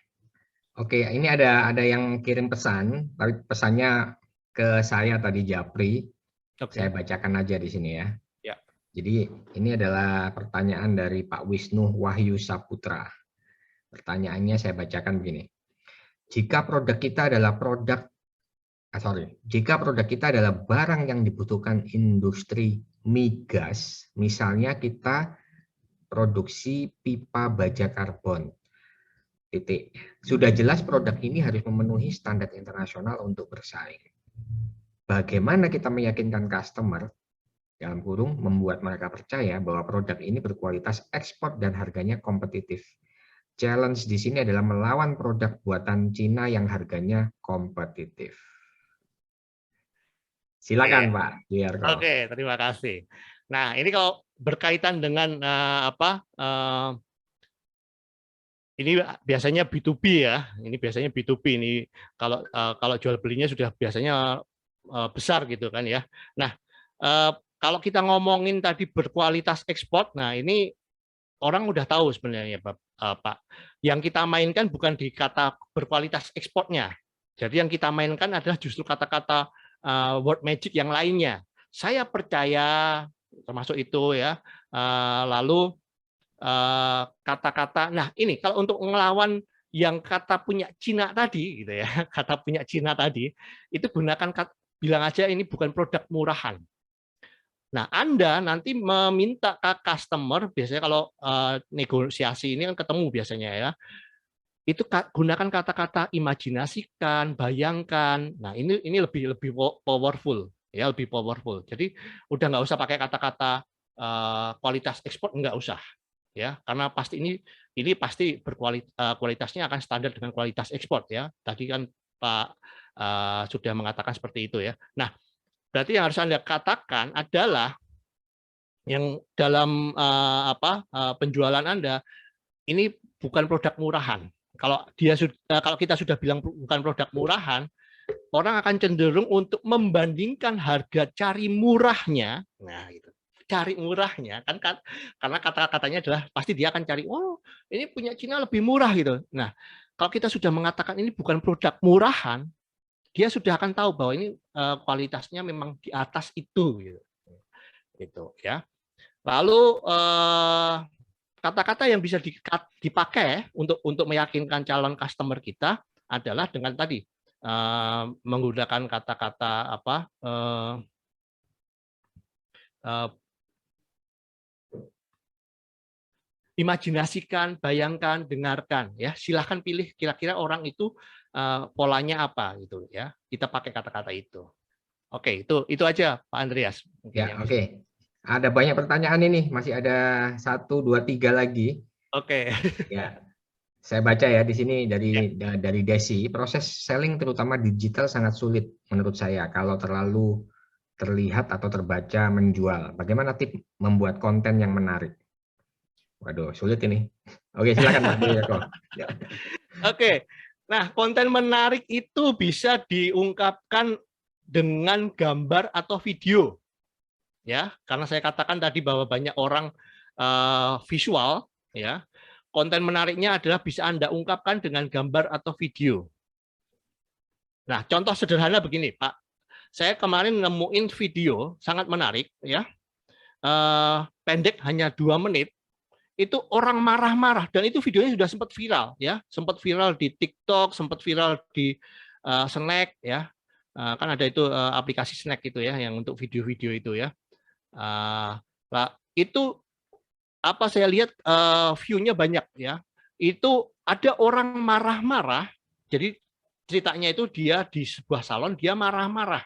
Oke, ini ada yang kirim pesan, tapi pesannya ke saya tadi Japri. Oke. Saya bacakan aja di sini, ya. Ya. Jadi ini adalah pertanyaan dari Pak Wisnu Wahyu Saputra. Pertanyaannya saya bacakan begini. Jika produk kita adalah barang yang dibutuhkan industri migas, misalnya kita produksi pipa baja karbon. Sudah jelas produk ini harus memenuhi standar internasional untuk bersaing. Bagaimana kita meyakinkan customer, dalam kurung, membuat mereka percaya bahwa produk ini berkualitas ekspor dan harganya kompetitif. Challenge di sini adalah melawan produk buatan Cina yang harganya kompetitif. Silakan Pak Duyarko. Oke, terima kasih. Nah, ini kalau berkaitan dengan ini biasanya B2B, ya. Ini biasanya B2B ini kalau jual belinya sudah biasanya besar gitu kan, ya. Nah, kalau kita ngomongin tadi berkualitas ekspor, nah ini orang udah tahu sebenarnya Pak. Yang kita mainkan bukan di kata berkualitas ekspornya. Jadi yang kita mainkan adalah justru kata-kata word magic yang lainnya. Saya percaya termasuk itu ya. Lalu kata-kata. Nah ini kalau untuk ngelawan yang kata punya Cina tadi, gitu ya, kata punya Cina tadi, itu gunakan bilang aja ini bukan produk murahan. Nah, Anda nanti meminta ke customer, biasanya kalau negosiasi ini kan ketemu biasanya ya, itu gunakan kata-kata imajinasikan, bayangkan. Nah, ini lebih powerful, ya lebih powerful. Jadi udah nggak usah pakai kata-kata kualitas ekspor, nggak usah, ya, karena pasti ini pasti kualitasnya akan standar dengan kualitas ekspor ya. Tadi kan Pak sudah mengatakan seperti itu ya. Nah, berarti yang harus Anda katakan adalah yang dalam penjualan Anda ini bukan produk murahan. Kalau kita sudah bilang bukan produk murahan, orang akan cenderung untuk membandingkan harga cari murahnya. Nah, itu cari murahnya kan karena kata-katanya adalah pasti dia akan cari, oh ini punya Cina lebih murah gitu. Nah, kalau kita sudah mengatakan ini bukan produk murahan, dia sudah akan tahu bahwa ini kualitasnya memang di atas itu gitu ya. Lalu kata-kata yang bisa dipakai untuk meyakinkan calon customer kita adalah dengan tadi menggunakan kata-kata imajinasikan, bayangkan, dengarkan ya. Silahkan pilih kira-kira orang itu polanya apa gitu ya. Kita pakai kata-kata itu. Oke, itu aja Pak Andreas. Ya, oke. Ada banyak pertanyaan ini, masih ada 1, 2, 3 lagi. Oke. Ya, saya baca ya di sini dari Desi, proses selling terutama digital sangat sulit menurut saya kalau terlalu terlihat atau terbaca menjual. Bagaimana tips membuat konten yang menarik? Waduh, sulit ini. Oke, silakan Pak Dwi. Oke. Nah, konten menarik itu bisa diungkapkan dengan gambar atau video. Ya, karena saya katakan tadi bahwa banyak orang visual ya. Konten menariknya adalah bisa Anda ungkapkan dengan gambar atau video. Nah, contoh sederhana begini, Pak. Saya kemarin nemuin video sangat menarik ya. Pendek hanya 2 menit. Itu orang marah-marah dan itu videonya sudah sempat viral ya, sempat viral di TikTok, sempat viral di Snack ya, kan ada itu aplikasi Snack itu ya yang untuk video-video itu ya. Itu apa saya lihat view-nya banyak ya, itu ada orang marah-marah, jadi ceritanya itu dia di sebuah salon dia marah-marah,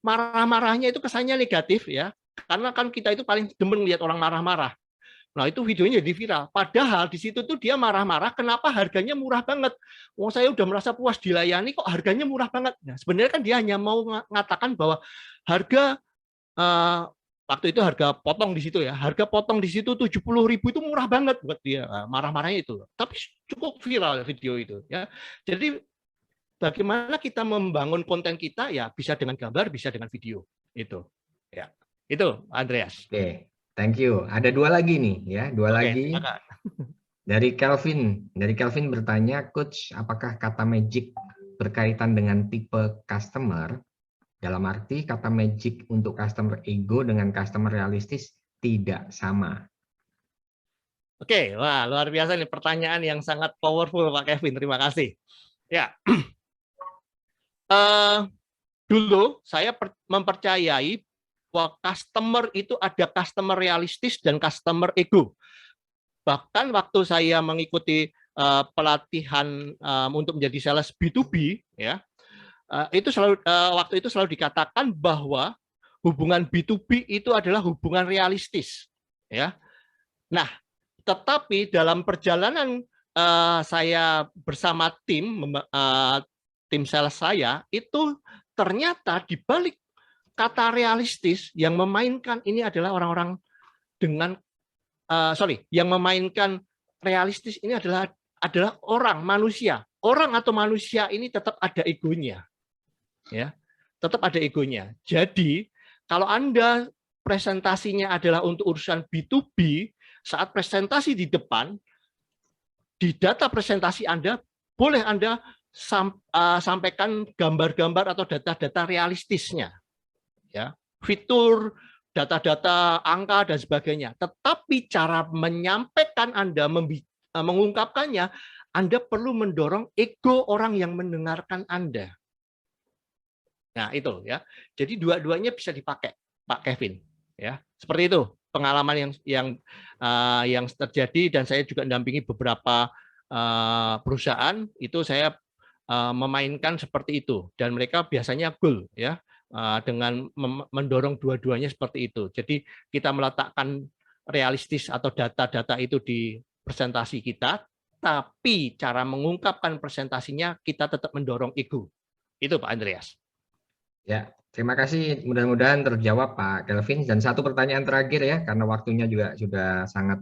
marah-marahnya itu kesannya negatif ya, karena kan kita itu paling demen lihat orang marah-marah. Nah, itu videonya jadi viral. Padahal di situ tuh dia marah-marah, kenapa harganya murah banget? Wong saya udah merasa puas dilayani, kok harganya murah banget? Nah, sebenarnya kan dia hanya mau mengatakan bahwa harga waktu itu harga potong di situ ya, harga potong di situ 70.000 itu murah banget buat dia. Marah-marahnya itu. Tapi cukup viral video itu ya. Jadi bagaimana kita membangun konten kita ya bisa dengan gambar, bisa dengan video. Itu. Ya. Itu Andreas. Oke. Thank you. Ada 2 lagi nih ya, 2 lagi. Dari Kelvin. Dari Kelvin bertanya, Coach, apakah kata magic berkaitan dengan tipe customer? Dalam arti kata magic untuk customer ego dengan customer realistis tidak sama. Oke, wah luar biasa nih pertanyaan yang sangat powerful Pak Kevin. Terima kasih. Ya, dulu saya mempercayai bahwa customer itu ada customer realistis dan customer ego. Bahkan waktu saya mengikuti pelatihan untuk menjadi sales B2B, ya, waktu itu selalu dikatakan bahwa hubungan B2B itu adalah hubungan realistis, ya. Nah, tetapi dalam perjalanan saya bersama tim sales saya itu ternyata di balik kata realistis yang memainkan ini adalah orang-orang dengan yang memainkan realistis ini adalah orang manusia. Orang atau manusia ini tetap ada egonya. Ya. Tetap ada egonya. Jadi, kalau Anda presentasinya adalah untuk urusan B2B, saat presentasi di depan, di data presentasi Anda, boleh Anda sampaikan gambar-gambar atau data-data realistisnya, ya, fitur, data-data angka dan sebagainya. Tetapi cara menyampaikan Anda, mengungkapkannya, Anda perlu mendorong ego orang yang mendengarkan Anda. Nah, itu ya. Jadi dua-duanya bisa dipakai, Pak Kevin. Ya, seperti itu pengalaman yang terjadi, dan saya juga mendampingi beberapa perusahaan itu saya memainkan seperti itu, dan mereka biasanya goal ya, dengan mendorong dua-duanya seperti itu. Jadi kita meletakkan realistis atau data-data itu di presentasi kita, tapi cara mengungkapkan presentasinya kita tetap mendorong ego. Itu Pak Andreas. Ya, terima kasih. Mudah-mudahan terjawab Pak Kelvin. Dan satu pertanyaan terakhir ya, karena waktunya juga sudah sangat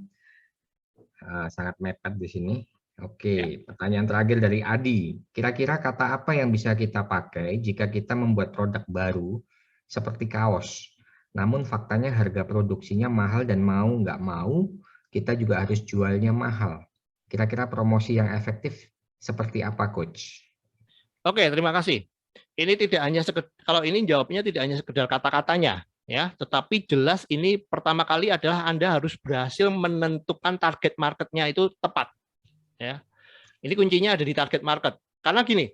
mepet di sini. Oke, pertanyaan terakhir dari Adi. Kira-kira kata apa yang bisa kita pakai jika kita membuat produk baru seperti kaos? Namun faktanya harga produksinya mahal dan mau nggak mau kita juga harus jualnya mahal. Kira-kira promosi yang efektif seperti apa, Coach? Oke, terima kasih. Ini tidak hanya kalau ini jawabnya tidak hanya sekedar kata-katanya, ya, tetapi jelas ini pertama kali adalah Anda harus berhasil menentukan target marketnya itu tepat, ya. Ini kuncinya ada di target market. Karena gini,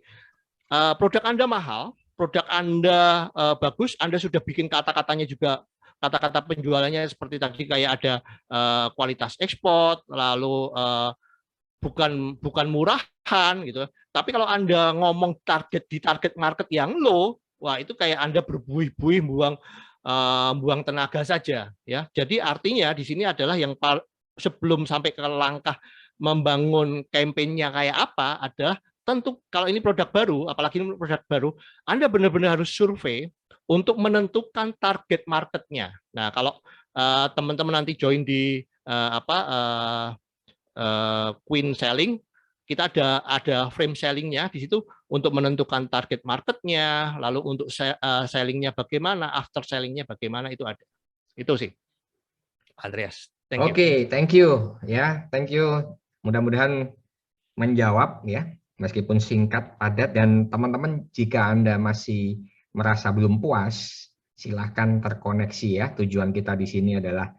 produk Anda mahal, produk Anda bagus, Anda sudah bikin kata-katanya juga, kata-kata penjualannya seperti tadi kayak ada kualitas ekspor, lalu bukan murahan gitu. Tapi kalau Anda ngomong di target market yang low, wah itu kayak Anda berbuih-buih buang tenaga saja ya. Jadi artinya di sini adalah yang sebelum sampai ke langkah membangun kampanyenya kayak apa adalah tentu kalau ini produk baru, apalagi ini produk baru, Anda benar-benar harus survei untuk menentukan target marketnya. Nah, kalau teman-teman nanti join di Queen selling, kita ada frame sellingnya di situ untuk menentukan target marketnya, lalu untuk sellingnya bagaimana, after sellingnya bagaimana, itu ada. Itu sih, Andreas. Thank you. Oke, thank you ya, thank you. Mudah-mudahan menjawab ya, meskipun singkat, padat, dan teman-teman jika Anda masih merasa belum puas, silahkan terkoneksi ya. Tujuan kita di sini adalah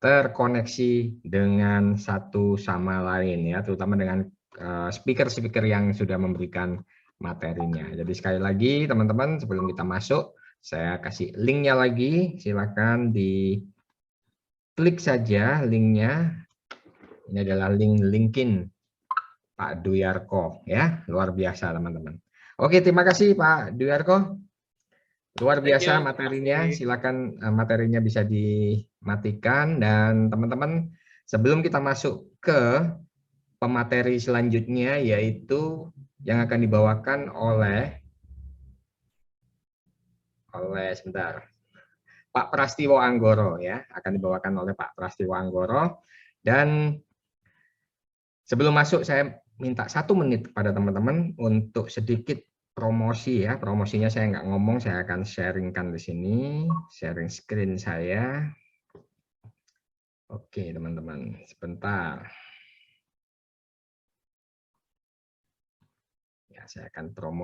terkoneksi dengan satu sama lain ya, terutama dengan speaker-speaker yang sudah memberikan materinya. Jadi sekali lagi teman-teman, sebelum kita masuk, saya kasih linknya lagi, silakan diklik saja linknya. Ini adalah link LinkedIn Pak Duyarko ya, luar biasa teman-teman. Oke, terima kasih Pak Duyarko. Luar biasa materinya, silakan materinya bisa dimatikan. Dan teman-teman, sebelum kita masuk ke pemateri selanjutnya, yaitu yang akan dibawakan oleh sebentar, Pak Prastiwo Anggoro ya, akan dibawakan oleh Pak Prastiwo Anggoro. Dan sebelum masuk, saya minta 1 menit kepada teman-teman untuk sedikit promosi ya. Promosinya saya nggak ngomong, saya akan sharingkan di sini, sharing screen saya. Oke teman-teman, sebentar. Ya, saya akan promo.